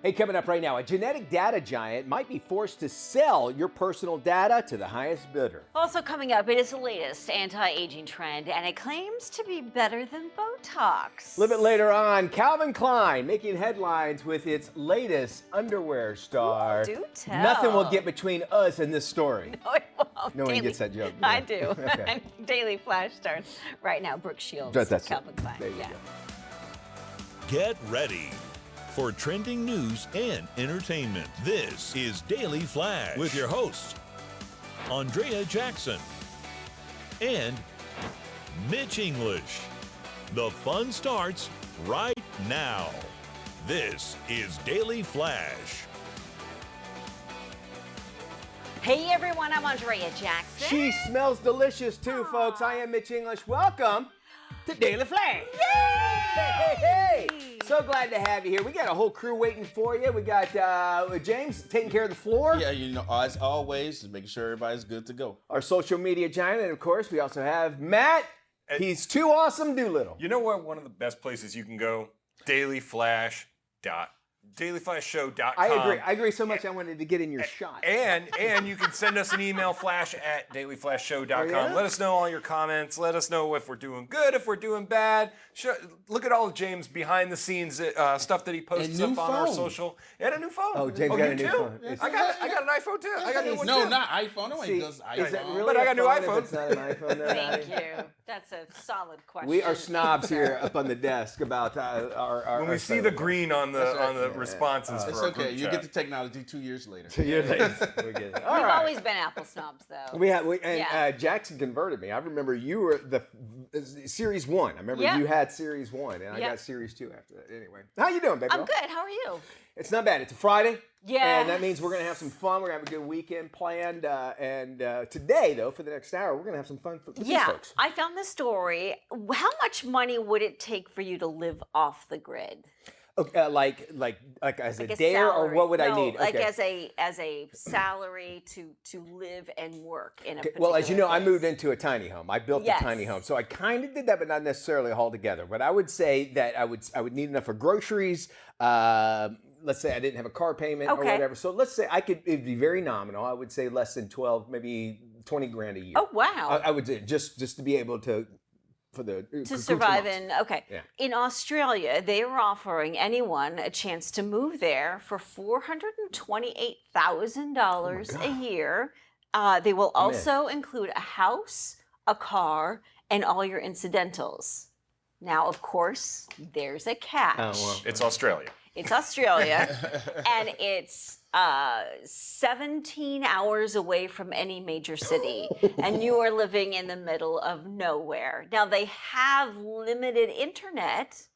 Hey, coming up right now, a genetic data giant might be forced to sell your personal data to the highest bidder. Also coming up, it is the latest anti-aging trend, and it claims to be better than Botox. A little bit later on, Calvin Klein making headlines with its latest underwear star. Ooh, do tell. Nothing will get between us and this story. No, it won't. No one gets that joke. I do. Okay. Daily Flash starts right now. Brooke Shields, That's Calvin Klein. There you go. Get ready for trending news and entertainment. This is Daily Flash with your hosts, Andrea Jackson and Mitch English. The fun starts right now. This is Daily Flash. Hey everyone, I'm Andrea Jackson. She smells delicious too, folks. I am Mitch English. Welcome to Daily Flash. Yay! Hey. So glad to have you here. We got a whole crew waiting for you. We got James taking care of the floor. Yeah, you know, as always, just making sure everybody's good to go. Our social media giant. And of course, we also have Matt. He's too awesome, Doolittle. You know what? One of the best places you can go? dailyflashshow.com. I agree so much I wanted to get in your shot. And you can send us an email, flash@dailyflashshow.com. Oh, yeah? Let us know all your comments. Let us know if we're doing good, if we're doing bad. Look at all of James behind the scenes stuff that he posts up on our phone. social. He had a new phone. Oh, James got you a new too? phone. I got an iPhone too. I got a new one No, too. not iPhone. No one See, does is it iPhone. really But I got a new phone if iPhone. It's not an iPhone. Thank you. That's a solid question. We are snobs here up on the desk about our. When we see the green on the responses It's for our okay. group You chat. get the technology 2 years later. We're good. All We've right. always been Apple snobs, though. And Jackson converted me. I remember you were the series 1. I remember Yeah. you had series 1, and I Yeah. got series 2 after that. Anyway, how you doing, baby? I'm good. How are you? It's not bad. It's a Friday. Yeah. And that means we're going to have some fun. We're going to have a good weekend planned. And today, though, for the next hour, we're going to have some fun with these folks. I found this story. How much money would it take for you to live off the grid? Okay, like as Like a dare, or salary. what would I No, need? Like Okay. as a salary to live and work in a particular Well, as you know, I place. moved into a tiny home. I built Yes. a tiny home, so I kind of did that, but not necessarily all together. But I would say that I would need enough for groceries. Let's say I didn't have a car payment or Okay. whatever. So let's say it'd be very nominal. I would say less than 12, maybe 20 grand a year. Oh wow. I would say just to be able to Survive in Yeah. In Australia, they are offering anyone a chance to move there for $428,000 a year. They will also include a house, a car, and all your incidentals. Now, of course, there's a catch. Oh, well. It's Australia. It's Australia, and it's 17 hours away from any major city, and you are living in the middle of nowhere. Now, they have limited internet,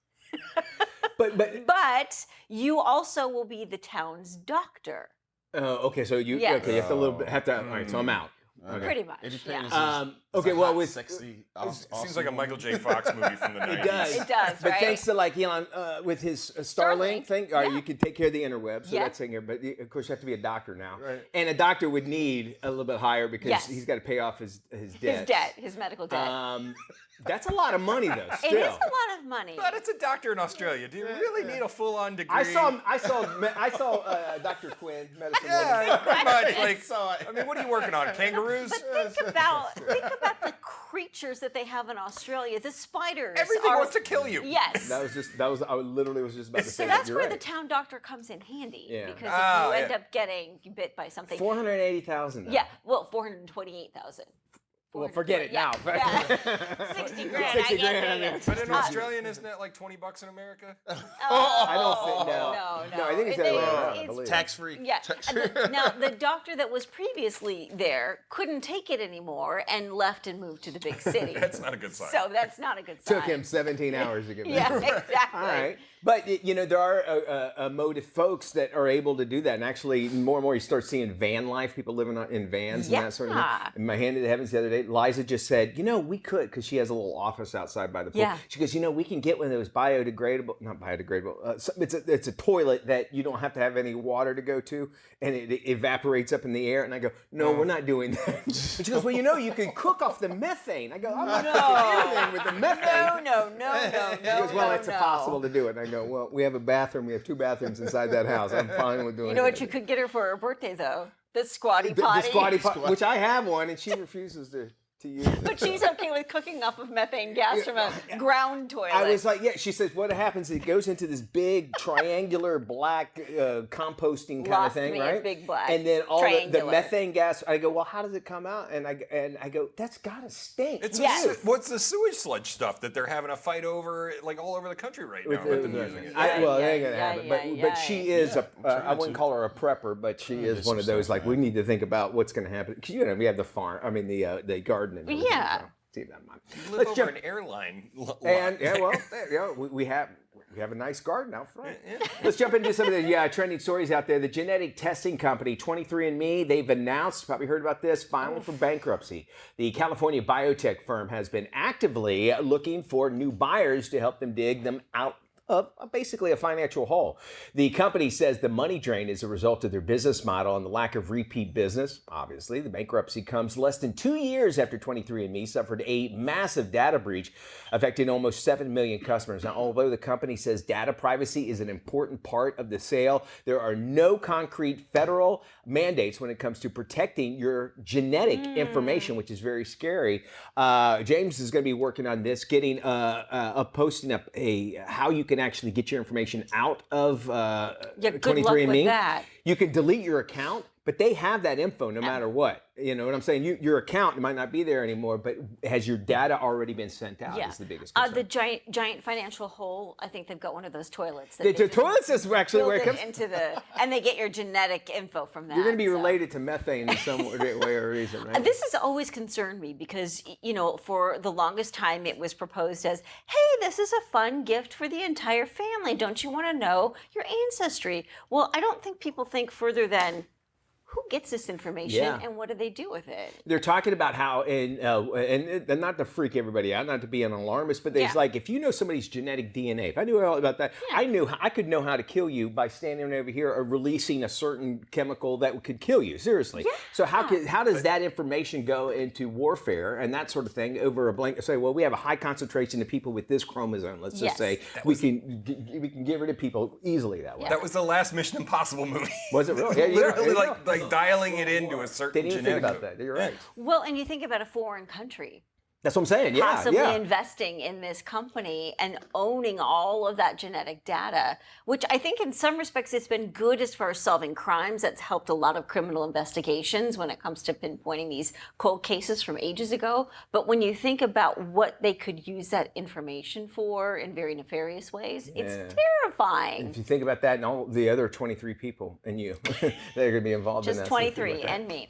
but you also will be the town's doctor. Okay, so you Yes. you have to all right, so I'm out. Okay. Pretty much. It Yeah. depends. Okay, well, with sexy, Seems like a Michael J. Fox movie from the 90s. It does. It does, But right? thanks to like Elon with his Starlink Starlink, thing, yeah. you can take care of the interweb. So Yeah. that's in here. But of course, you have to be a doctor now. Right. And a doctor would need a little bit higher because Yes. he's got to pay off his debt. His debt, his medical debt. That's a lot of money, though. Still. It is a lot of money. But it's a doctor in Australia. Do you really need a full-on degree? I saw Dr. Quinn, medicine Yeah, pretty much. I Like, saw it. I mean, what are you working on? Kangaroos? But think about the creatures that they have in Australia. The spiders. Everything are, wants to kill you. Yes. I literally was just about to say So that. that's You're where right. the town doctor comes in handy. Yeah. Because Oh, if you end yeah. up getting bit by something. 480,000. Yeah, well, 428,000. Well, forget it now. Yeah. 60 grand. 60 I can't grand, pay yeah. it. But in Australian, isn't that like $20 in America? I don't think No. I think it's the other way around, I it's believe. Tax free. Yeah. Now, the doctor that was previously there couldn't take it anymore and left and moved to the big city. That's not a good sign. So that's not a good sign. Took him 17 hours to get back. Yeah, exactly. All right. But, there are motive folks that are able to do that. And actually, more and more you start seeing van life, people living in vans and that sort of thing. Yeah. And my hand to the heavens the other day, Liza just said, we could, because she has a little office outside by the pool. Yeah. She goes, we can get one of those not biodegradable, it's a toilet that you don't have to have any water to go to, and it evaporates up in the air. And I go, no, we're not doing that. And she goes, well, you can cook off the methane. I go, I'm not cooking anything with the methane. No. She goes, well, it's impossible to do it. And I go, well, we have a bathroom. We have 2 bathrooms inside that house. I'm fine with doing You know that. what you could get her for her birthday, though? The squatty The potty. squatty potty, which I have one, and she refuses to use it. But she's okay with cooking off of methane gas from a ground toilet. I was like, yeah. She says, what happens? It goes into this big triangular black composting kind of Lost thing, me at right? big black And then all the triangular. methane gas. I go, well, how does it come out? And I go, that's gotta stink. It's Yes. what's the sewage sludge stuff that they're having a fight over, like all over the country right now with them using it? Well, Yeah, it ain't gonna yeah, happen. yeah, But she is I wouldn't to. call her a prepper, but she is get one of some those stuff, like we need to think about what's gonna happen. 'Cause, you know, we have the farm. I mean the garden. And everything, Yeah. so, keep that in mind. Live Let's over jump. an airline lot. And we have a nice garden out front. Let's jump into some of the trending stories out there. The genetic testing company 23andMe, they've announced, probably heard about this, filing for bankruptcy. The California biotech firm has been actively looking for new buyers to help them dig them out of basically a financial hole. The company says the money drain is a result of their business model and the lack of repeat business. Obviously, the bankruptcy comes less than 2 years after 23andMe suffered a massive data breach affecting almost 7 million customers. Now, although the company says data privacy is an important part of the sale, there are no concrete federal mandates when it comes to protecting your genetic information, which is very scary. James is going to be working on this, getting posting up how you can actually get your information out of good 23andMe. luck with that. You can delete your account, but they have that info no matter what. You know what I'm saying? Your account might not be there anymore, but has your data already been sent out? Yeah. Is the biggest concern. The giant financial hole. I think they've got one of those toilets. That The they just toilets is actually where it build comes. and they get your genetic info from that. You're going to be so. related to methane in some way or reason, right? This has always concerned me because, you know, for the longest time it was proposed as, hey, this is a fun gift for the entire family. Don't you want to know your ancestry? Well, I don't think people think further than who gets this information and what do they do with it? They're talking about how, and not to freak everybody out, not to be an alarmist, but there's like, if you know somebody's genetic DNA, if I knew all about that, I could know how to kill you by standing over here or releasing a certain chemical that could kill you, seriously. Yeah. So how does that information go into warfare and that sort of thing over a blank, say, well, we have a high concentration of people with this chromosome, let's just say, we can get rid of people easily that way. That was the last Mission Impossible movie. Was it really? Yeah, Literally like dialing it into a certain Didn't even think genetic about code. that. You're right. Well, and you think about a foreign country That's what I'm saying. Yeah, possibly yeah. investing in this company and owning all of that genetic data, which I think in some respects it's been good as far as solving crimes. That's helped a lot of criminal investigations when it comes to pinpointing these cold cases from ages ago. But when you think about what they could use that information for in very nefarious ways, it's terrifying. If you think about that and all the other 23 people and you, they're going to be involved in Just that. 23 and me.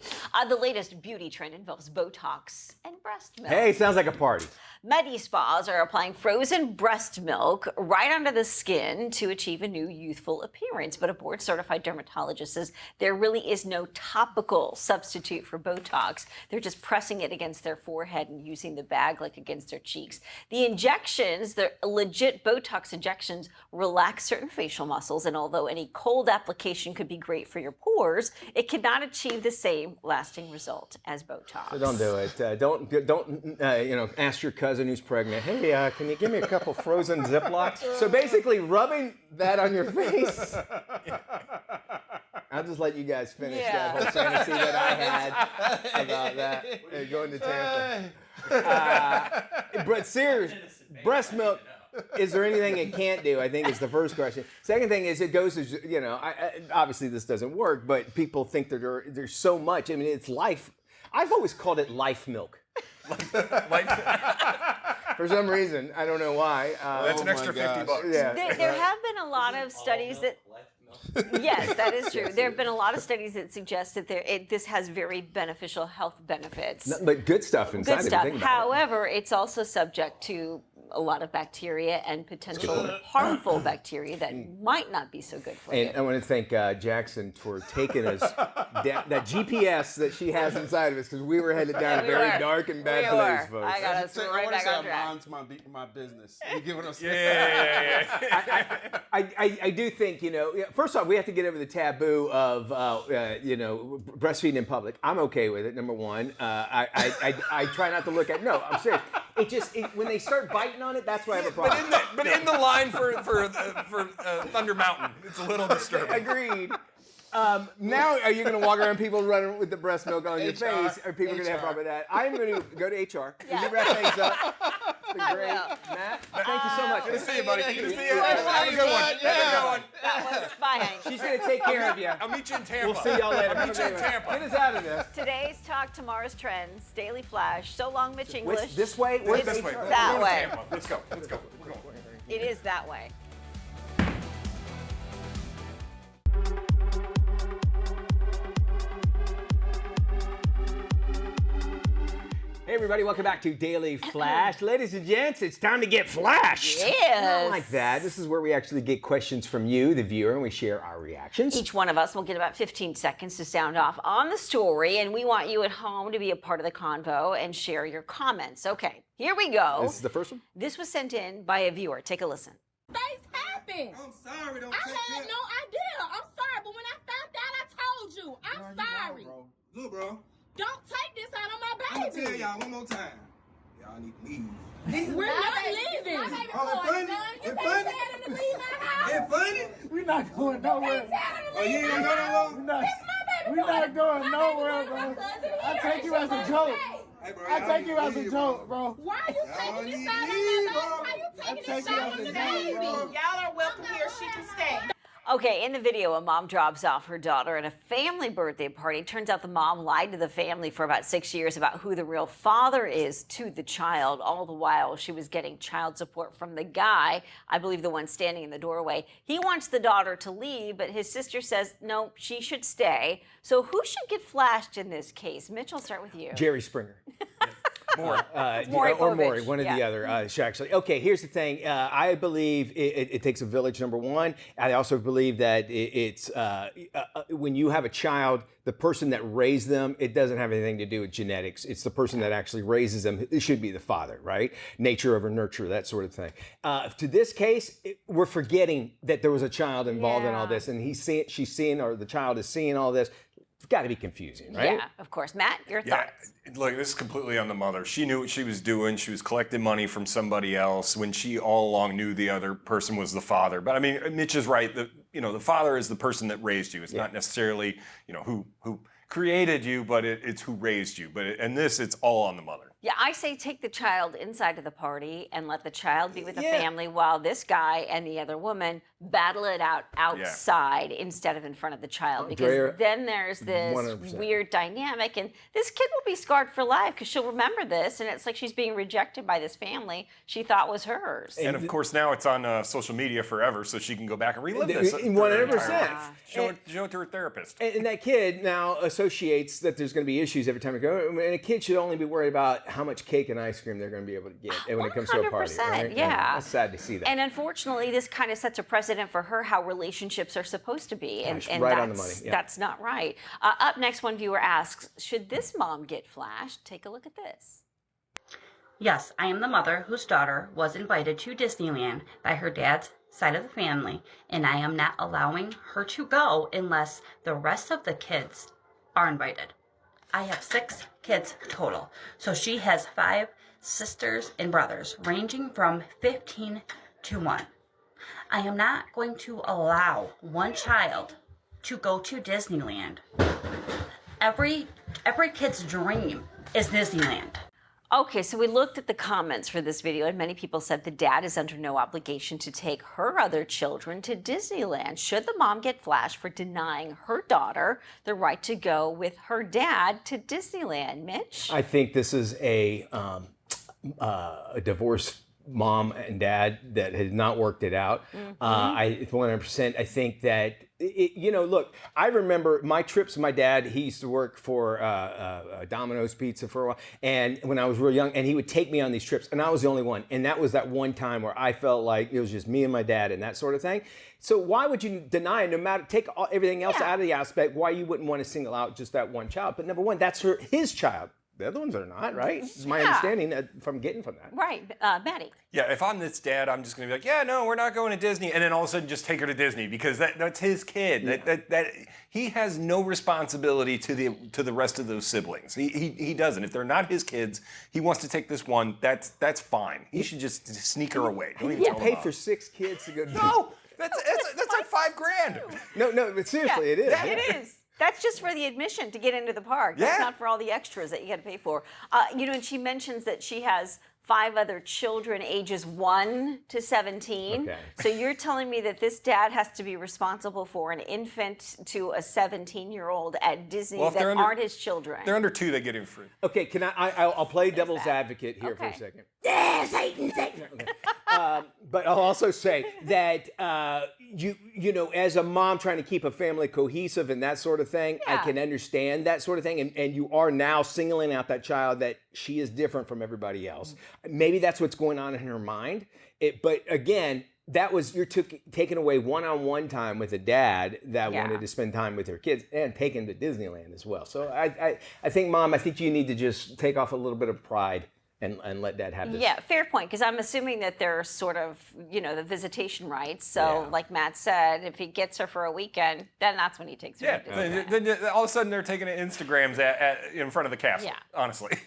The latest beauty trend involves Botox and breast milk. Hey, sounds like a party. Medi spas are applying frozen breast milk right under the skin to achieve a new youthful appearance. But a board-certified dermatologist says there really is no topical substitute for Botox. They're just pressing it against their forehead and using the bag like against their cheeks. The injections, the legit Botox injections, relax certain facial muscles. And although any cold application could be great for your pores, it cannot achieve the same lasting result as Botox. So don't do it. Don't ask your cousin who's pregnant, hey, can you give me a couple frozen Ziplocs? So basically rubbing that on your face. I'll just let you guys finish that whole fantasy that I had about that going to Tampa. But seriously, breast milk, is there anything it can't do? I think is the first question. Second thing is it goes as, obviously this doesn't work, but people think that there's so much. I mean, it's life. I've always called it life milk. For some reason, I don't know why. That's an extra $50. Yeah. There have been a lot of studies that. Yes, that is true. There have been a lot of studies that suggest that this has very beneficial health benefits. But good stuff inside. Good stuff. If you think about However, it's also subject to a lot of bacteria and potential harmful bacteria that might not be so good for you. And I want to thank Jackson for taking us that GPS that she has inside of us, because we were headed down a very dark and bad place, folks. I got us right back on track. My business. You're giving us I do think, first off, we have to get over the taboo of, breastfeeding in public. I'm okay with it, number one. I try not to look at, no, I'm serious. when they start biting on it, that's why I have a problem. But in the line for Thunder Mountain, it's a little disturbing. Agreed. Now, are you going to walk around people running with the breast milk on your face? Are people going to have a problem with that? I'm going to go to HR. Can you wrap things up? It's been great. Matt, thank you so much. Good to see you, buddy. Good to see you. Have a good one. Have a good one. That was fine. She's going to take care of you. I'll meet you in Tampa. We'll see y'all later. I'll meet you in Tampa. Get us out of this. Today's talk, tomorrow's trends, Daily Flash. So long, Mitch English. This way? It's this way. That We're going to way. Tampa. Let's go. Let's go. We're going. It is that way. Hey everybody, welcome back to Daily Flash. Ladies and gents, it's time to get flashed. Yes. Not like that. This is where we actually get questions from you, the viewer, and we share our reactions. Each one of us will get about 15 seconds to sound off on the story, and we want you at home to be a part of the convo and share your comments. Okay, here we go. This is the first one? This was sent in by a viewer. Take a listen. Things happen. I'm sorry, don't I take had it. no idea. I'm sorry, but when I found out, I told you. I'm sorry. Look, bro. Don't take this out on my I'm gonna baby. tell y'all one more time. Y'all need to leave. We're not leaving. Oh, it's funny? You It's can't funny? tell him to leave my house. It's funny? We're not going nowhere. Oh, you ain't gonna go nowhere? We're not, It's my baby we're boy. not going My nowhere, baby boy, my bro. cousin I here. take you It's as a your joke. birthday. Hey, bro, I y'all take need you to as a leave, joke, bro. Why are you taking need this to out on my leave, baby? bro. Why you taking take this you out as on a the joke, baby? bro. Y'all are welcome here. She can stay. Okay, in the video, a mom drops off her daughter at a family birthday party. Turns out the mom lied to the family for about 6 years about who the real father is to the child. All the while, she was getting child support from the guy, I believe the one standing in the doorway. He wants the daughter to leave, but his sister says, no, she should stay. So who should get flashed in this case? Mitch, I'll start with you. Jerry Springer. Maury or Maury, Povich. one or the Yeah. other. Actually, okay. Here's the thing. I believe it takes a village. Number one. I also believe that it's when you have a child, the person that raised them, it doesn't have anything to do with genetics. It's the person that actually raises them. It should be the father, right? Nature over nurture, that sort of thing. To this case, we're forgetting that there was a child involved in all this, and she's seeing, or the child is seeing all this. It's got to be confusing, right? Yeah, of course. Matt, your Yeah, thoughts? look, this is completely on the mother. She knew what she was doing. She was collecting money from somebody else when she all along knew the other person was the father. But I mean, Mitch is right. The father is the person that raised you. It's not necessarily, who created you, but it's who raised you. And it's all on the mother. Yeah, I say take the child inside of the party and let the child be with the family while this guy and the other woman battle it out outside instead of in front of the child. Because Andrea, then there's this 100%. weird dynamic, and this kid will be scarred for life because she'll remember this, and it's like she's being rejected by this family she thought was hers. And of course, now it's on social media forever, so she can go back and relive this. 100%. Show it to her therapist. And that kid now associates that there's going to be issues every time we go. And a kid should only be worried about how much cake and ice cream they're going to be able to get when it comes to a party. 100%, Right? yeah. That's sad to see that. And unfortunately, this kind of sets a precedent for her how relationships are supposed to be. And, Gosh, and right that's, on the money, yeah. that's not right. Up next, one viewer asks, should this mom get flashed? Take a look at this. Yes, I am the mother whose daughter was invited to Disneyland by her dad's side of the family, and I am not allowing her to go unless the rest of the kids are invited. I have 6 kids total, so she has 5 sisters and brothers, ranging from 15 to 1. I am not going to allow one child to go to Disneyland. Every kid's dream is Disneyland. Okay, so we looked at the comments for this video, and many people said the dad is under no obligation to take her other children to Disneyland. Should the mom get flashed for denying her daughter the right to go with her dad to Disneyland? Mitch? I think this is a divorced mom and dad that has not worked it out. 100%. I think that, look, I remember my trips with my dad. He used to work for Domino's Pizza for a while. And when I was real young, and he would take me on these trips, and I was the only one. And that was that one time where I felt like it was just me and my dad and that sort of thing. So why would you deny, no matter, take everything else out of the aspect, why you wouldn't want to single out just that one child? But number one, that's his child. The other ones are not, right? It's my Yeah. understanding from getting from that. Right, Maddie. Yeah, if I'm this dad, I'm just gonna be like, yeah, no, we're not going to Disney, and then all of a sudden just take her to Disney because that's his kid. Yeah. That he has no responsibility to the rest of those siblings. He doesn't. If they're not his kids, he wants to take this one. That's fine. He should just sneak her away. Don't even You tell pay him for 6 kids to go to No, that's like $5,000. No, but seriously, Yeah, it is. Yeah, it is. That's just for the admission to get into the park. That's Yeah. not for all the extras that you got to pay for. And she mentions that she has 5 other children ages 1 to 17. Okay. So you're telling me that this dad has to be responsible for an infant to a 17-year-old at Disney Well, if that they're under- aren't his children. They're under 2, they get him free. Okay, can I'll play devil's advocate here for a Okay. second. Yeah, Satan. Okay. But I'll also say that you know, as a mom trying to keep a family cohesive and that sort of thing, I Yeah. can understand that sort of thing. And you are now singling out that child that she is different from everybody else. Maybe that's what's going on in her mind. But again, that was taking away one-on-one time with a dad that Yeah. wanted to spend time with her kids and taking to Disneyland as well. So I think, Mom, I think you need to just take off a little bit of pride and let Dad have this. Yeah, fair point, because I'm assuming that they're sort of, the visitation rights. So, Yeah. like Matt said, if he gets her for a weekend, then that's when he takes her Yeah, to Disneyland. then all of a sudden they're taking Instagrams in front of the castle. Yeah. Honestly.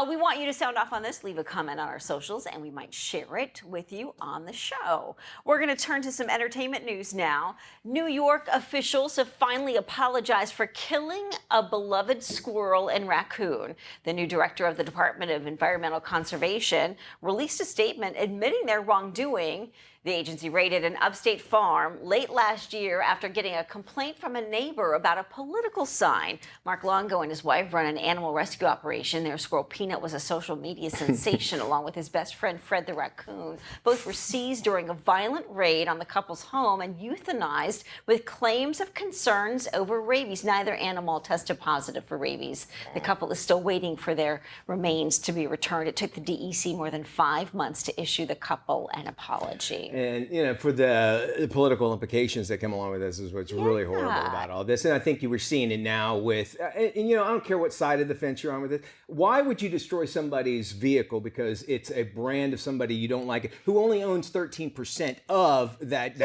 We want you to sound off on this, leave a comment on our socials, and we might share it with you on the show. We're going to turn to some entertainment news now. New York officials have finally apologized for killing a beloved squirrel and raccoon. The new director of the Department of Environmental Conservation released a statement admitting their wrongdoing. The agency raided an upstate farm late last year after getting a complaint from a neighbor about a political sign. Mark Longo and his wife run an animal rescue operation. Their squirrel Peanut was a social media sensation along with his best friend Fred the raccoon. Both were seized during a violent raid on the couple's home and euthanized with claims of concerns over rabies. Neither animal tested positive for rabies. The couple is still waiting for their remains to be returned. It took the DEC more than 5 months to issue the couple an apology. And for the political implications that come along with this is what's really horrible about all this. And I think you were seeing it now with, I don't care what side of the fence you're on with it. Why would you destroy somebody's vehicle because it's a brand of somebody you don't like, who only owns 13% of that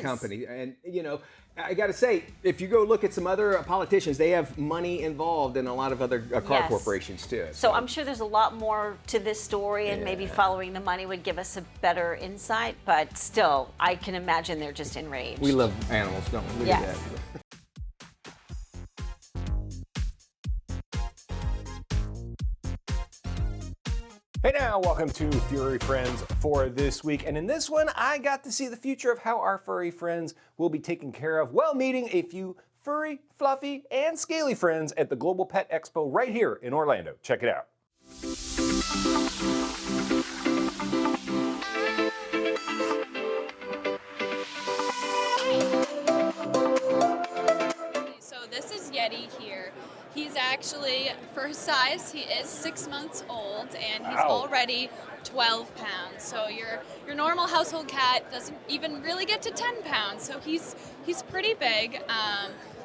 company? And, I got to say, if you go look at some other politicians, they have money involved in a lot of other car Yes. corporations too. So I'm sure there's a lot more to this story, and maybe following the money would give us a better insight. But still, I can imagine they're just enraged. We love animals, don't we? We do Yes. that. Hey now, welcome to Furry Friends for this week. And in this one, I got to see the future of how our furry friends will be taken care of while meeting a few furry, fluffy, and scaly friends at the Global Pet Expo right here in Orlando. Check it out. So this is Yeti here. He's actually, for his size, he is 6 months old, and he's already 12 pounds. So your normal household cat doesn't even really get to 10 pounds. So he's pretty big.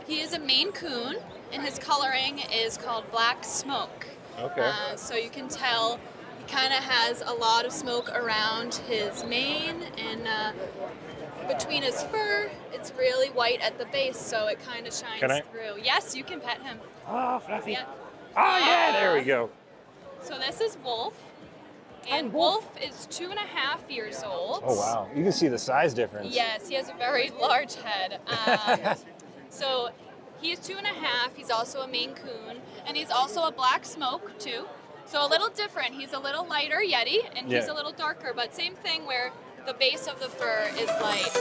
He is a Maine Coon, and his coloring is called Black Smoke. Okay. So you can tell he kind of has a lot of smoke around his mane, and between his fur, it's really white at the base, so it kind of shines Can I? through. Yes, you can pet him. Oh, fluffy. Yeah. Oh, yeah, there we go. So this is Wolf, and Wolf is 2.5 years old. Oh, wow. You can see the size difference. Yes, he has a very large head. So he is 2.5. He's also a Maine Coon, and he's also a Black Smoke too. So a little different. He's a little lighter Yeti, and he's Yeah. a little darker, but same thing where the base of the fur is light.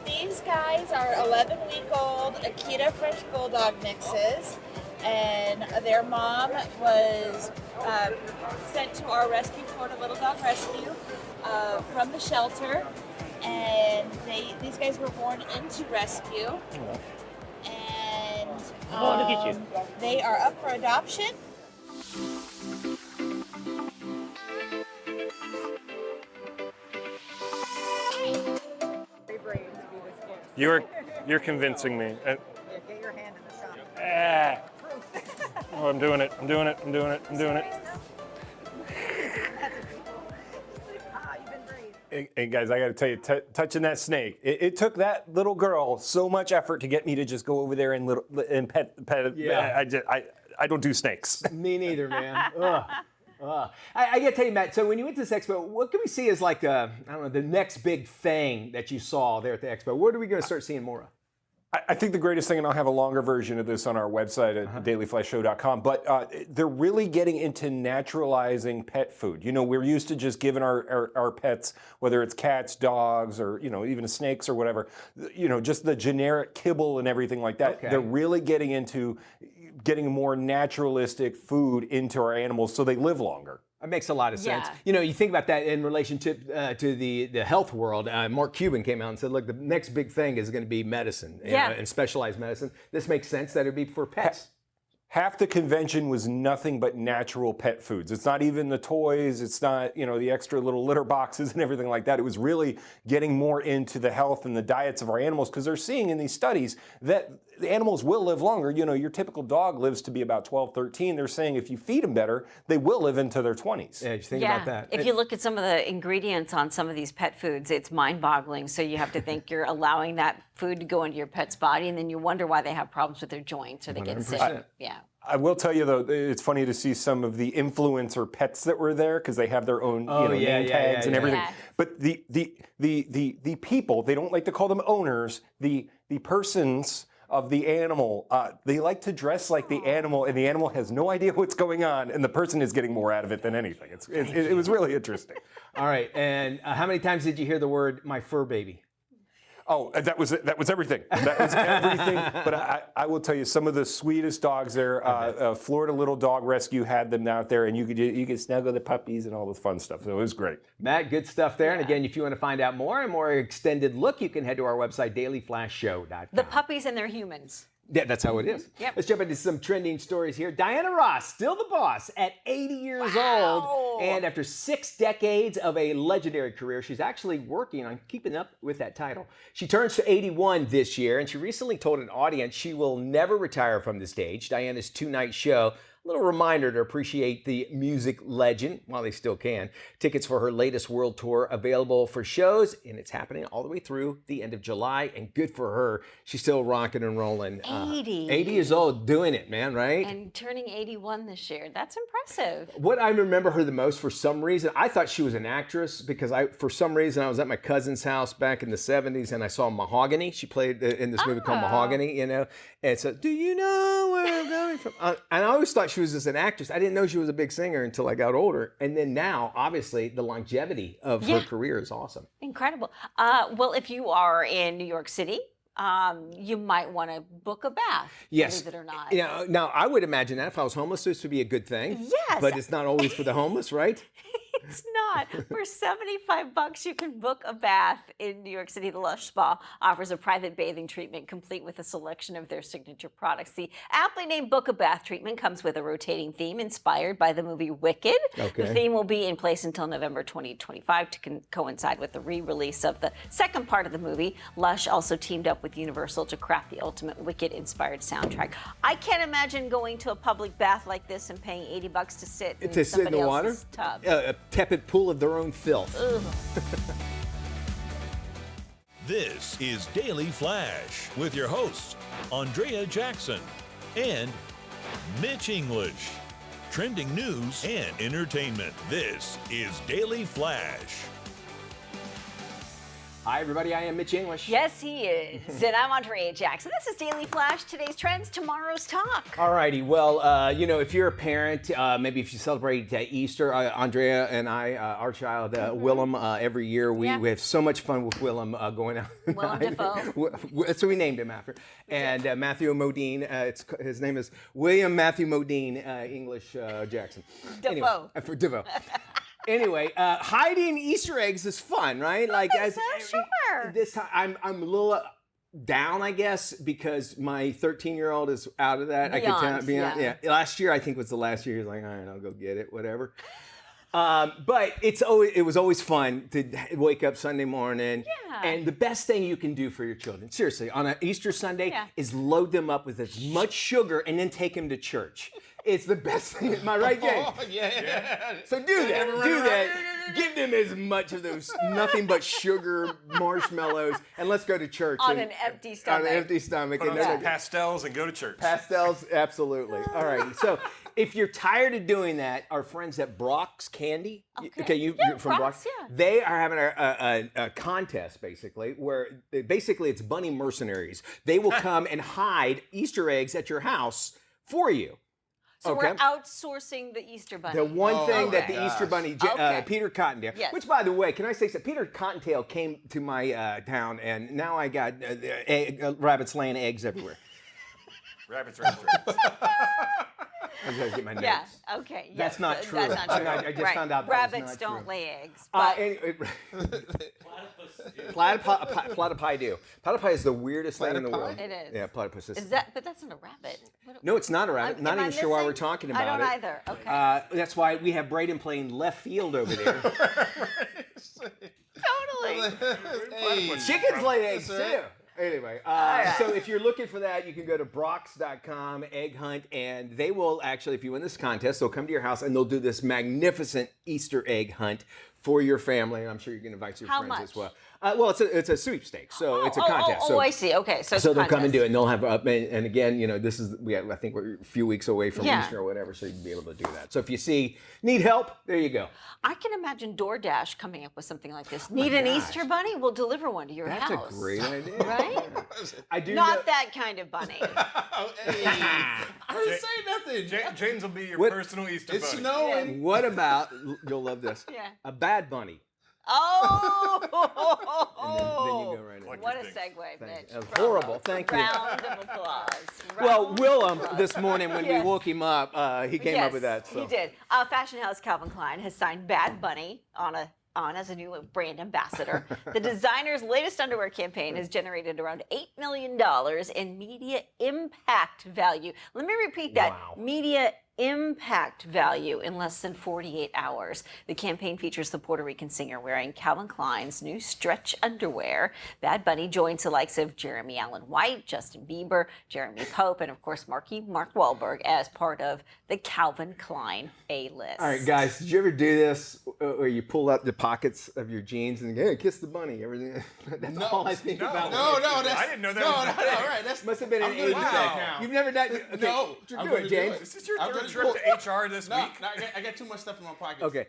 These guys are 11-week-old Akita French Bulldog mixes, and their mom was sent to our rescue, Florida Little Dog Rescue, from the shelter, and these guys were born into rescue, and Oh, look at you. they are up for adoption. You're convincing me. Get your hand in the shot. I'm doing it. I'm doing it. I'm doing it. I'm doing it. Hey guys, I got to tell you, touching that snake, it took that little girl so much effort to get me to just go over there and pet it. Yeah. I don't do snakes. Me neither, man. Ugh. I got to tell you, Matt, so when you went to this expo, what can we see as like, I don't know, the next big thing that you saw there at the expo? What are we going to start seeing more of? I think the greatest thing, and I'll have a longer version of this on our website at dailyflyshow.com, but they're really getting into naturalizing pet food. You know, we're used to just giving our pets, whether it's cats, dogs, or, you know, even snakes or whatever, you know, just the generic kibble and everything like that. Okay. They're really getting into getting more naturalistic food into our animals so they live longer. It makes a lot of sense. Yeah. You know, you think about that in relationship to the health world. Mark Cuban came out and said, look, the next big thing is going to be medicine and specialized medicine. This makes sense that it would be for pets. Half the convention was nothing but natural pet foods. It's not even the toys. It's not, you know, the extra little litter boxes and everything like that. It was really getting more into the health and the diets of our animals, because they're seeing in these studies that the animals will live longer. You know, your typical dog lives to be about 12, 13. They're saying if you feed them better, they will live into their 20s. Yeah, just think about that. If you look at some of the ingredients on some of these pet foods, it's mind-boggling. So you have to think you're allowing that food to go into your pet's body, and then you wonder why they have problems with their joints or they get sick. Yeah. I will tell you, though, it's funny to see some of the influencer pets that were there, because they have their own name tags and everything. Yes. But the people, they don't like to call them owners, the persons of the animal, they like to dress like the animal, and the animal has no idea what's going on, and the person is getting more out of it than anything. It was really interesting. All right, and how many times did you hear the word "my fur baby"? Oh, that was everything. That was everything. But I will tell you, some of the sweetest dogs there. Florida Little Dog Rescue had them out there, and you could snuggle the puppies and all this fun stuff. So it was great. Matt, good stuff there. And again, if you want to find out more and more extended look, you can head to our website, dailyflashshow.com. The puppies and their humans. Yeah, that's how it is. Yep. Let's jump into some trending stories here. Diana Ross, still the boss at 80 years old. And after 6 decades of a legendary career, she's actually working on keeping up with that title. She turns to 81 this year, and she recently told an audience she will never retire from the stage. Diana's 2-night show, a little reminder to appreciate the music legend while they still can. Tickets for her latest world tour available for shows, and it's happening all the way through the end of July, and good for her. She's still rocking and rolling. 80. 80 years old, doing it, man, right? And turning 81 this year. That's impressive. What I remember her the most, for some reason, I thought she was an actress, because for some reason I was at my cousin's house back in the 70s and I saw Mahogany. She played in this movie called Mahogany, you know. And so, do you know where I'm going from? And I always thought she was just an actress. I didn't know she was a big singer until I got older. And then now, obviously, the longevity of her career is awesome. Incredible. Well, if you are in New York City, you might want to book a bath, yes. believe it or not. You know, now, I would imagine that if I was homeless, this would be a good thing. Yes. But it's not always for the homeless, right? It's not. For $75, you can book a bath in New York City. The Lush Spa offers a private bathing treatment complete with a selection of their signature products. The aptly named Book a Bath treatment comes with a rotating theme inspired by the movie Wicked. Okay. The theme will be in place until November 2025 to coincide with the re-release of the second part of the movie. Lush also teamed up with Universal to craft the ultimate Wicked-inspired soundtrack. I can't imagine going to a public bath like this and paying $80 to sit in the water? tub. A tepid pool of their own filth. This is Daily Flash with your hosts, Andrea Jackson and Mitch English. Trending news and entertainment. This is Daily Flash. Hi, everybody. I am Mitch English. Yes, he is. And I'm Andrea Jackson. This is Daily Flash, today's trends, tomorrow's talk. All righty. Well, you know, if you're a parent, maybe if you celebrate Easter, Andrea and I, our child, Willem, every year, we have so much fun with Willem going out. Willem Dafoe. That's what we named him after. And Matthew Modine, his name is William Matthew Modine English Jackson. Dafoe. Anyway, for Dafoe. Anyway, hiding Easter eggs is fun, right? Like, Sure. This time, I'm a little down, I guess, because my 13-year-old is out of that. Beyond, yeah. Last year, I think, was the last year. He was like, all right, I'll go get it, whatever. But it was always fun to wake up Sunday morning. Yeah. And the best thing you can do for your children, seriously, on an Easter Sunday, is load them up with as much sugar and then take them to church. It's the best thing. Am I right, James? Oh, yeah. So do that. Give them as much of those nothing but sugar marshmallows, and let's go to church. On an empty stomach. On an empty stomach. Put on And some then- pastels and go to church. Pastels, absolutely. All right. So if you're tired of doing that, our friends at Brock's Candy, you're from Brock's, Brock's, yeah. they are having a contest basically where it's bunny mercenaries. They will come and hide Easter eggs at your house for you. So we're outsourcing the Easter bunny. The one thing that the Easter Bunny, Peter Cottontail, Yes. which by the way, can I say something? Peter Cottontail came to my town, and now I got rabbits laying eggs everywhere. Rabbits. I gotta get my notes. Yeah. Okay. That's not true. That's not true. I just found out that rabbits was not don't true. lay eggs. But Anyway, platypi do. Platypi is the weirdest thing in the world. It is. Yeah, platypus is. but that's not a rabbit. No, it's not a rabbit. Am Not I even sure why we're missing? talking about it. I don't either. Okay. That's why we have Braden playing left field over there. Totally. Hey. Chickens lay eggs That's right. too. Anyway, so if you're looking for that, you can go to Brock's.com, egg hunt, and they will actually, if you win this contest, they'll come to your house and they'll do this magnificent Easter egg hunt for your family. And I'm sure you can invite your How friends much? as well. Well, it's a sweepstakes, so it's a contest. Oh, I see. Okay, so it's So a they'll come and contest. do it, and they'll have and again, this is I think we're a few weeks away from Yeah. Easter or whatever, so you can be able to do that. So if you need help, there you go. I can imagine DoorDash coming up with something like this. Need an gosh. Easter bunny? We'll deliver one to your That's house. a great idea, Right? I do Not that kind of bunny. Oh, hey. I didn't say nothing. James will be your What- personal Easter It's bunny. snowing. What about you'll love this? Yeah. A bad bunny. Oh! Then you go right in. What a segue, Mitch. That was Bravo. horrible. Thank you. Round of applause. Well, Round Willem of applause. this morning when we Yes. woke him up, he came up with that. So. He did. Fashion house Calvin Klein has signed Bad Bunny on as a new brand ambassador. The designer's latest underwear campaign has generated around $8 million in media impact value. Let me repeat that. Wow. Media impact value in less than 48 hours. The campaign features the Puerto Rican singer wearing Calvin Klein's new stretch underwear. Bad Bunny joins the likes of Jeremy Allen White, Justin Bieber, Jeremy Pope, and of course Mark Wahlberg as part of the Calvin Klein A-list. All right, guys, did you ever do this where you pull out the pockets of your jeans and go, hey, kiss the bunny? Everything. That's all I think about. No, that's, I didn't know that No, was a thing. all right. That's Must have been an I'm gonna 80s do thing. that now. You've never done it? Okay. No, do I'm it, gonna do James. it. Is this your I'm third gonna trip to HR this No, week? I got too much stuff in my pockets. Okay,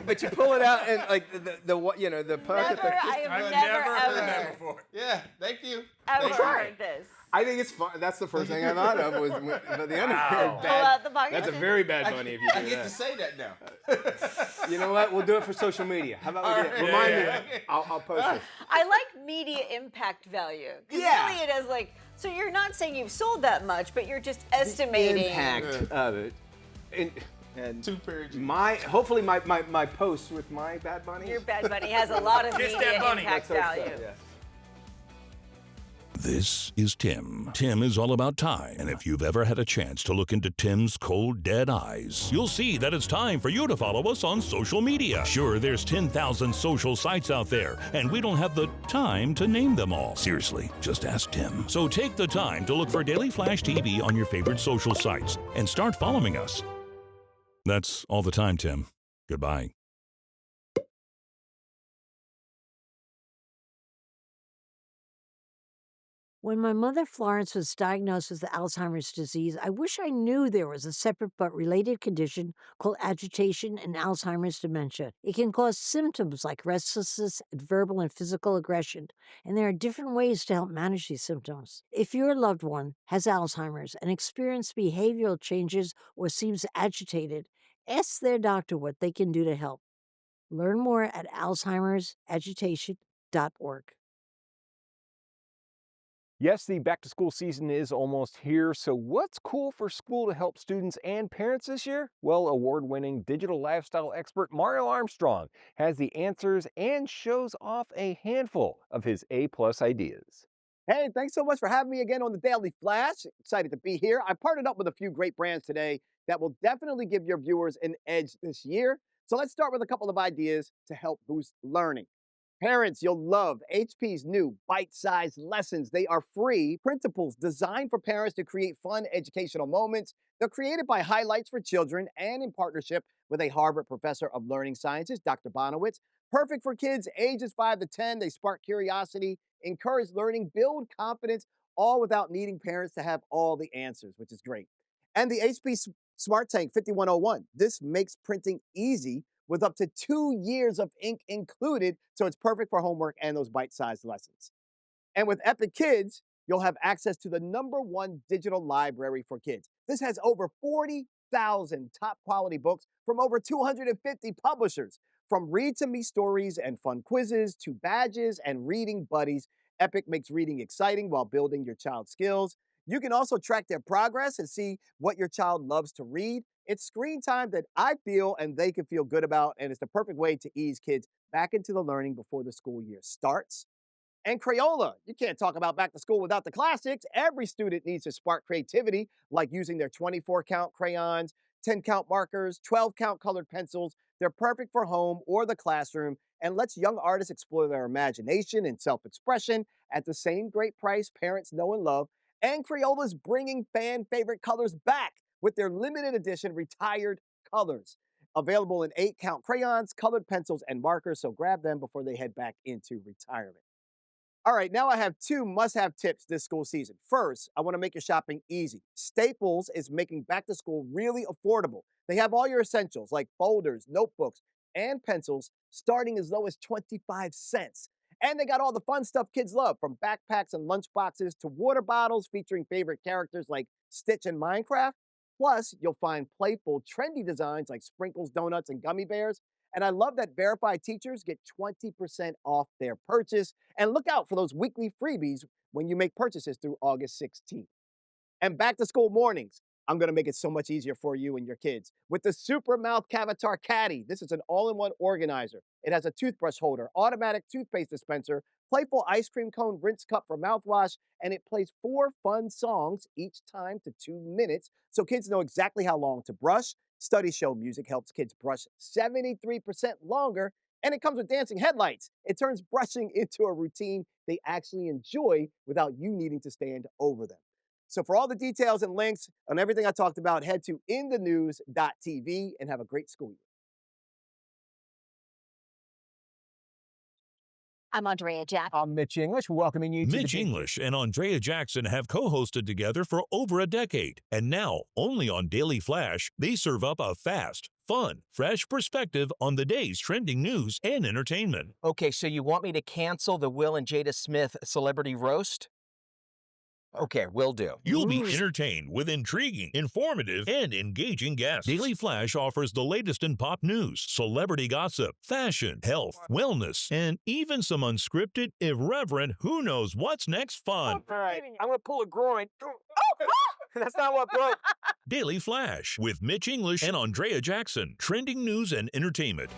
but you pull it out and like the pocket. Never, I have I've never, heard ever, that before. Yeah, thank you. ever Thank you. heard this. I think it's fun. That's the first thing I thought of was but the underwear. Wow. Pull out the pocket. That's a very bad bunny if you I do get to that. say that now. You know what? We'll do it for social media. How about we do it? Remind me. I'll post it. I like media impact value. 'Cause Yeah. Really, it is like, so you're not saying you've sold that much, but you're just estimating. Impact of it. And 2 pairs. hopefully my posts with my Bad Bunny. Your Bad Bunny has a lot of Kiss media that bunny. impact Let's hope so, value. yeah. This is Tim. Tim is all about time. And if you've ever had a chance to look into Tim's cold, dead eyes, you'll see that it's time for you to follow us on social media. Sure, there's 10,000 social sites out there, and we don't have the time to name them all. Seriously, just ask Tim. So take the time to look for Daily Flash TV on your favorite social sites and start following us. That's all the time, Tim. Goodbye. When my mother Florence was diagnosed with Alzheimer's disease, I wish I knew there was a separate but related condition called agitation and Alzheimer's dementia. It can cause symptoms like restlessness and verbal and physical aggression, and there are different ways to help manage these symptoms. If your loved one has Alzheimer's and experiences behavioral changes or seems agitated, ask their doctor what they can do to help. Learn more at alzheimersagitation.org. Yes, the back to school season is almost here, so what's cool for school to help students and parents this year? Well, award-winning digital lifestyle expert Mario Armstrong has the answers and shows off a handful of his A-plus ideas. Hey, thanks so much for having me again on the Daily Flash. Excited to be here. I partnered up with a few great brands today that will definitely give your viewers an edge this year. So let's start with a couple of ideas to help boost learning. Parents, you'll love HP's new bite-sized lessons. They are free printables designed for parents to create fun educational moments. They're created by Highlights for Children and in partnership with a Harvard professor of learning sciences, Dr. Bonowitz. Perfect for kids ages 5 to 10. They spark curiosity, encourage learning, build confidence, all without needing parents to have all the answers, which is great. And the HP Smart Tank 5101. This makes printing easy with up to 2 years of ink included, so it's perfect for homework and those bite-sized lessons. And with Epic Kids, you'll have access to the #1 digital library for kids. This has over 40,000 top quality books from over 250 publishers. From read to me stories and fun quizzes to badges and reading buddies, Epic makes reading exciting while building your child's skills. You can also track their progress and see what your child loves to read. It's screen time that I feel and they can feel good about, and it's the perfect way to ease kids back into the learning before the school year starts. And Crayola. You can't talk about back to school without the classics. Every student needs to spark creativity, like using their 24 count crayons, 10 count markers, 12 count colored pencils. They're perfect for home or the classroom and lets young artists explore their imagination and self expression at the same great price parents know and love. And Crayola's bringing fan favorite colors back with their limited edition retired colors. Available in 8 count crayons, colored pencils, and markers, so grab them before they head back into retirement. All right, now I have 2 must-have tips this school season. First, I want to make your shopping easy. Staples is making back to school really affordable. They have all your essentials like folders, notebooks, and pencils starting as low as 25 cents. And they got all the fun stuff kids love, from backpacks and lunchboxes to water bottles featuring favorite characters like Stitch and Minecraft. Plus, you'll find playful, trendy designs like sprinkles, donuts, and gummy bears. And I love that verified teachers get 20% off their purchase. And look out for those weekly freebies when you make purchases through August 16th. And back to school mornings, I'm going to make it so much easier for you and your kids with the Super Mouth Cavatar Caddy. This is an all-in-one organizer. It has a toothbrush holder, automatic toothpaste dispenser, playful ice cream cone rinse cup for mouthwash, and it plays 4 fun songs each time to 2 minutes, so kids know exactly how long to brush. Studies show music helps kids brush 73% longer, and it comes with dancing headlights. It turns brushing into a routine they actually enjoy without you needing to stand over them. So for all the details and links on everything I talked about, head to inthenews.tv and have a great school year. I'm Andrea Jackson. I'm Mitch English, welcoming you to Mitch English and Andrea Jackson have co-hosted together for over a decade. And now, only on Daily Flash, they serve up a fast, fun, fresh perspective on the day's trending news and entertainment. Okay, so you want me to cancel the Will and Jada Smith celebrity roast? Okay, will do. You'll be entertained with intriguing, informative, and engaging guests. Daily Flash offers the latest in pop news, celebrity gossip, fashion, health, wellness, and even some unscripted, irreverent, who knows what's next fun. All right, I'm going to pull a groin. That's not what broke. Daily Flash with Mitch English and Andrea Jackson. Trending news and entertainment.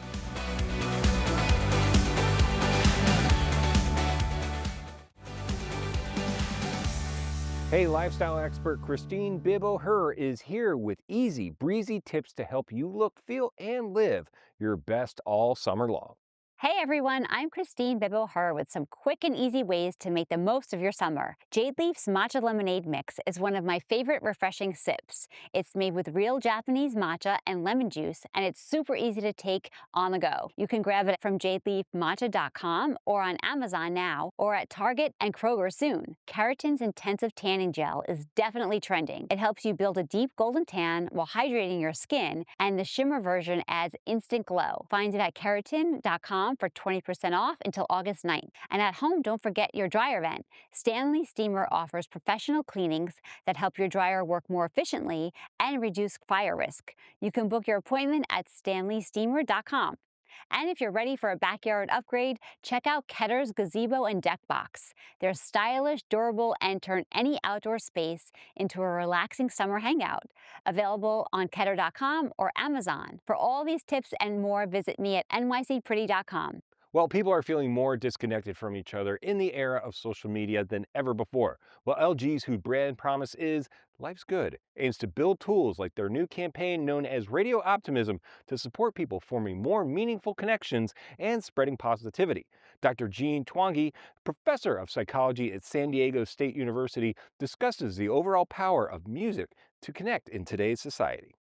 Hey, lifestyle expert Christine Bibbo-Herr is here with easy, breezy tips to help you look, feel, and live your best all summer long. Hey everyone, I'm Christine Bibbo-Herr with some quick and easy ways to make the most of your summer. Jade Leaf's Matcha Lemonade Mix is one of my favorite refreshing sips. It's made with real Japanese matcha and lemon juice, and it's super easy to take on the go. You can grab it from jadeleafmatcha.com or on Amazon now, or at Target and Kroger soon. Keratin's Intensive Tanning Gel is definitely trending. It helps you build a deep golden tan while hydrating your skin, and the shimmer version adds instant glow. Find it at keratin.com for 20% off until August 9th. And at home, don't forget your dryer vent. Stanley Steamer offers professional cleanings that help your dryer work more efficiently and reduce fire risk. You can book your appointment at stanleysteamer.com. And if you're ready for a backyard upgrade, check out Ketter's Gazebo and Deck Box. They're stylish, durable, and turn any outdoor space into a relaxing summer hangout. Available on Ketter.com or Amazon. For all these tips and more, visit me at nycpretty.com. Well, people are feeling more disconnected from each other in the era of social media than ever before. Well, LG's whose brand promise is life's good aims to build tools like their new campaign known as Radio Optimism to support people forming more meaningful connections and spreading positivity. Dr. Jean Twangi, professor of psychology at San Diego State University, discusses the overall power of music to connect in today's society.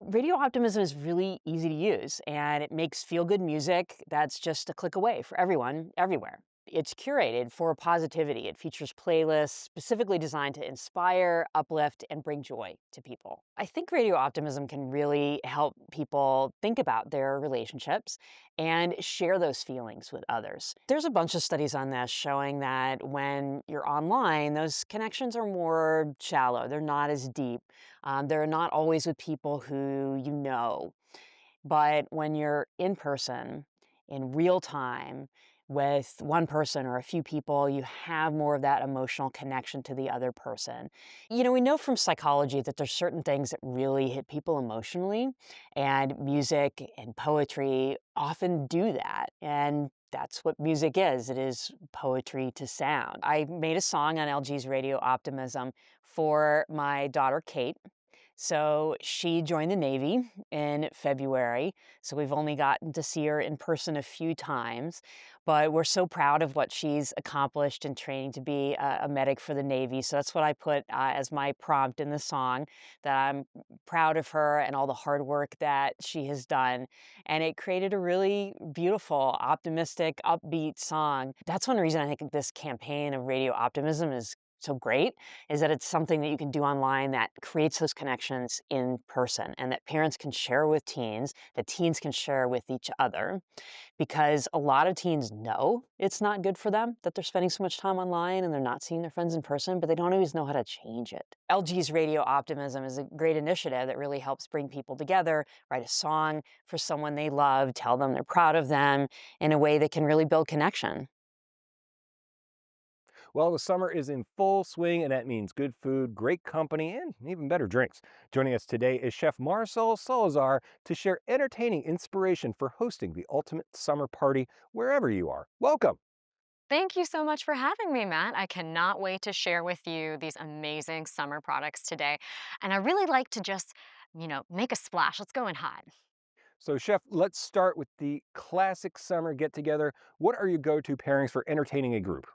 Radio Optimism is really easy to use, and it makes feel-good music that's just a click away for everyone, everywhere. It's curated for positivity. It features playlists specifically designed to inspire, uplift, and bring joy to people. I think Radio Optimism can really help people think about their relationships and share those feelings with others. There's a bunch of studies on this showing that when you're online, those connections are more shallow. They're not as deep. They're not always with people who you know. But when you're in person, in real time, with one person or a few people, you have more of that emotional connection to the other person. You know, we know from psychology that there's certain things that really hit people emotionally, and music and poetry often do that. And that's what music is. It is poetry to sound. I made a song on LG's Radio Optimism for my daughter, Kate. So she joined the Navy in February. So we've only gotten to see her in person a few times, but we're so proud of what she's accomplished in training to be a medic for the Navy. So that's what I put as my prompt in the song, that I'm proud of her and all the hard work that she has done. And it created a really beautiful, optimistic, upbeat song. That's one reason I think this campaign of Radio Optimism is so great, is that it's something that you can do online that creates those connections in person, and that parents can share with teens, that teens can share with each other, because a lot of teens know it's not good for them that they're spending so much time online and they're not seeing their friends in person, but they don't always know how to change it. LG's Radio Optimism is a great initiative that really helps bring people together, write a song for someone they love, tell them they're proud of them in a way that can really build connection. Well, the summer is in full swing, and that means good food, great company, and even better drinks. Joining us today is Chef Marcel Salazar to share entertaining inspiration for hosting the ultimate summer party wherever you are. Welcome. Thank you so much for having me, Matt. I cannot wait to share with you these amazing summer products today. And I really like to just, make a splash. Let's go in hot. So, Chef, let's start with the classic summer get-together. What are your go-to pairings for entertaining a group?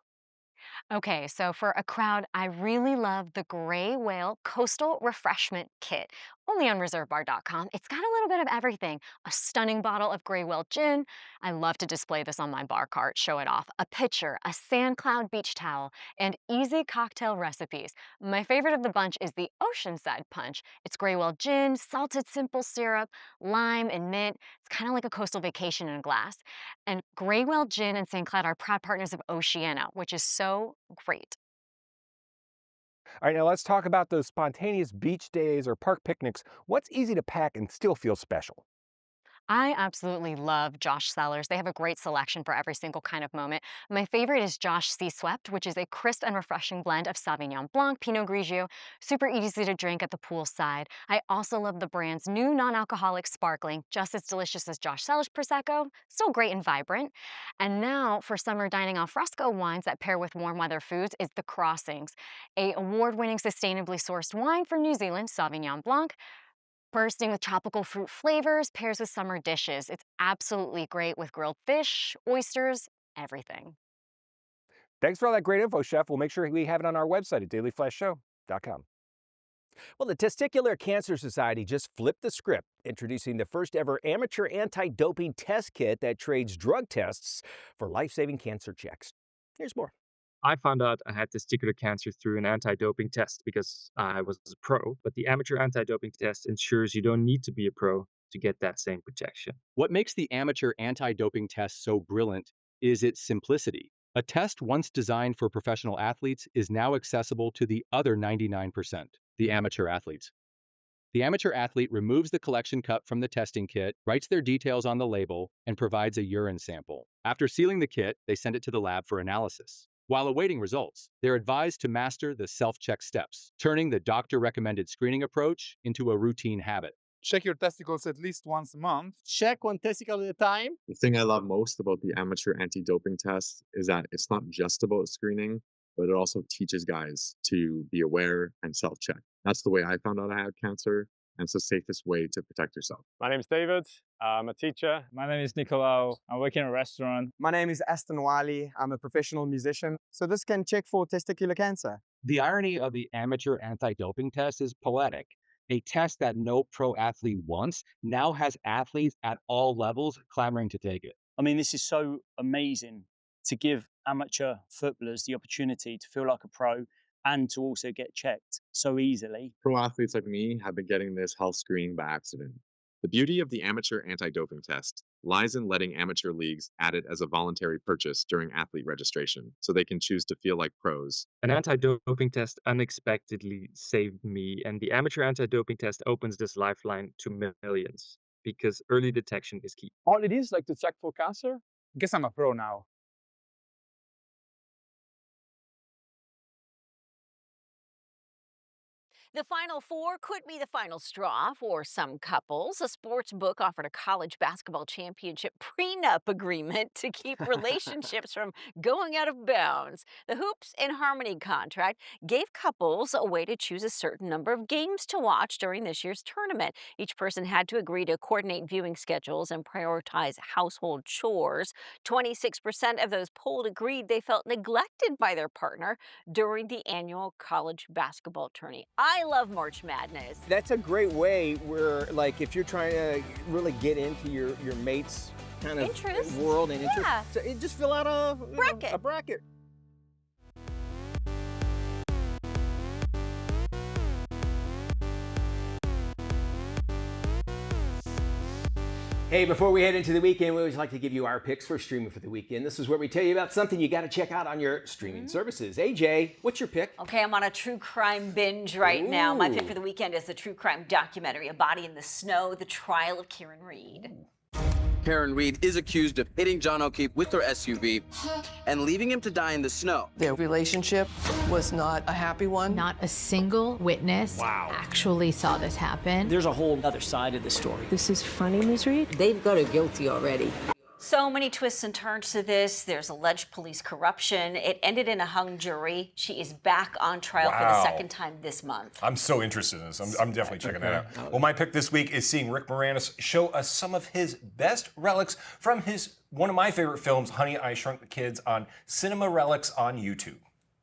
Okay, so for a crowd, I really love the Gray Whale Coastal Refreshment Kit. Only on reservebar.com. It's got a little bit of everything. A stunning bottle of Gray Whale gin. I love to display this on my bar cart, show it off. A pitcher, a sand cloud beach towel, and easy cocktail recipes. My favorite of the bunch is the Oceanside Punch. It's Gray Whale gin, salted simple syrup, lime, and mint. It's kind of like a coastal vacation in a glass. And Gray Whale gin and St. Cloud are proud partners of Oceana, which is so great. All right, now let's talk about those spontaneous beach days or park picnics. What's easy to pack and still feel special? I absolutely love Josh Cellars. They have a great selection for every single kind of moment. My favorite is Josh Sea Swept, which is a crisp and refreshing blend of Sauvignon Blanc, Pinot Grigio, super easy to drink at the poolside. I also love the brand's new non-alcoholic sparkling, just as delicious as Josh Cellars Prosecco, still great and vibrant. And now for summer dining al fresco wines that pair with warm weather foods is the Crossings, a award-winning sustainably sourced wine from New Zealand, Sauvignon Blanc, bursting with tropical fruit flavors, pairs with summer dishes. It's absolutely great with grilled fish, oysters, everything. Thanks for all that great info, Chef. We'll make sure we have it on our website at dailyflashshow.com. Well, the Testicular Cancer Society just flipped the script, introducing the first ever amateur anti-doping test kit that trades drug tests for life-saving cancer checks. Here's more. I found out I had testicular cancer through an anti-doping test because I was a pro, but the amateur anti-doping test ensures you don't need to be a pro to get that same protection. What makes the amateur anti-doping test so brilliant is its simplicity. A test once designed for professional athletes is now accessible to the other 99%, the amateur athletes. The amateur athlete removes the collection cup from the testing kit, writes their details on the label, and provides a urine sample. After sealing the kit, they send it to the lab for analysis. While awaiting results, they're advised to master the self-check steps, turning the doctor-recommended screening approach into a routine habit. Check your testicles at least once a month. Check one testicle at a time. The thing I love most about the amateur anti-doping test is that it's not just about screening, but it also teaches guys to be aware and self-check. That's the way I found out I had cancer, and it's the safest way to protect yourself. My name is David. I'm a teacher. My name is Nicolau. I work in a restaurant. My name is Aston Wiley. I'm a professional musician. So this can check for testicular cancer. The irony of the amateur anti-doping test is poetic. A test that no pro athlete wants now has athletes at all levels clamoring to take it. I mean, this is so amazing to give amateur footballers the opportunity to feel like a pro and to also get checked so easily. Pro athletes like me have been getting this health screening by accident. The beauty of the amateur anti-doping test lies in letting amateur leagues add it as a voluntary purchase during athlete registration, so they can choose to feel like pros. An anti-doping test unexpectedly saved me, and the amateur anti-doping test opens this lifeline to millions, because early detection is key. All it is, like to check for cancer. Guess I'm a pro now. The Final Four could be the final straw for some couples. A sports book offered a college basketball championship prenup agreement to keep relationships from going out of bounds. The Hoops and Harmony contract gave couples a way to choose a certain number of games to watch during this year's tournament. Each person had to agree to coordinate viewing schedules and prioritize household chores. 26% of those polled agreed they felt neglected by their partner during the annual college basketball tourney. I love March Madness. That's a great way where, like, if you're trying to really get into your mate's kind of interest. World and interest, Yeah. so just fill out a bracket. A bracket. Hey, before we head into the weekend, we always like to give you our picks for streaming for the weekend. This is where we tell you about something you got to check out on your streaming services. AJ, what's your pick? Okay, I'm on a true crime binge right now. My pick Ooh. for the weekend is the true crime documentary, A Body in the Snow, the trial of Karen Reed. Karen Reed is accused of hitting John O'Keefe with her SUV and leaving him to die in the snow. Their relationship was not a happy one. Not a single witness actually saw this happen. There's a whole other side of the story. This is funny, Ms. Reed? They've got her guilty already. So many twists and turns to this. There's alleged police corruption. It ended in a hung jury. She is back on trial for the Wow. second time this month. I'm so interested in this. I'm definitely checking that out. Well, my pick this week is seeing Rick Moranis show us some of his best relics from one of my favorite films, Honey, I Shrunk the Kids, on Cinema Relics on YouTube.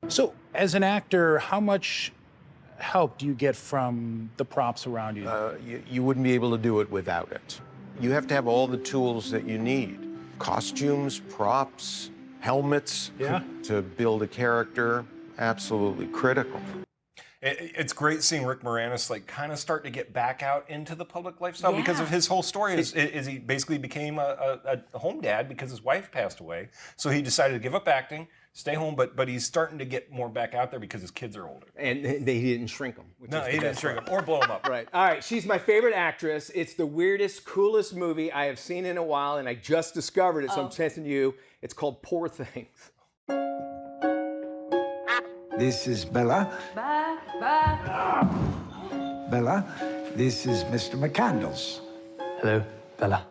So, as an actor, how much help do you get from the props around you? You wouldn't be able to do it without it. You have to have all the tools that you need. Costumes, props, helmets to build a character, absolutely critical. It's great seeing Rick Moranis kind of start to get back out into the public lifestyle because of his whole story is he basically became a home dad because his wife passed away. So he decided to give up acting, stay home, but he's starting to get more back out there because his kids are older. And he didn't shrink them. No, he didn't shrink them or blow them up. Right. All right. She's my favorite actress. It's the weirdest, coolest movie I have seen in a while, and I just discovered it, so I'm testing you. It's called Poor Things. This is Bella. Bella, this is Mr. McCandles. Hello, Bella.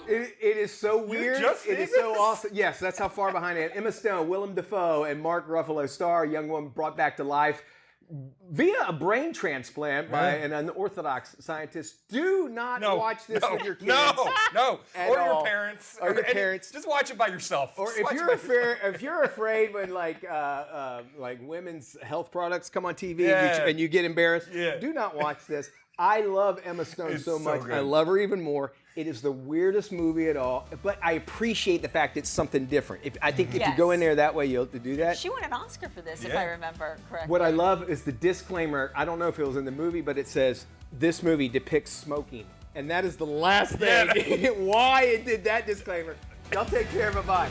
It is so weird. just It is so awesome. Yes, that's how far behind I am. Emma Stone, Willem Dafoe, and Mark Ruffalo star a young woman brought back to life via a brain transplant by an unorthodox scientist. Do not watch this with your kids. No. At Or all. your parents. Or your parents. Just watch it by yourself. Or Just if watch you're it by yourself. if you're afraid when like women's health products come on TV Yeah. and you get embarrassed, Yeah. do not watch this. I love Emma Stone It's so so much. good. I love her even more. It is the weirdest movie at all, but I appreciate the fact it's something different. I think if you go in there that way, you'll do that. She won an Oscar for this, if I remember correctly. What I love is the disclaimer. I don't know if it was in the movie, but it says, this movie depicts smoking. And that is the last thing. Why it did that disclaimer. Y'all take care. Bye-bye.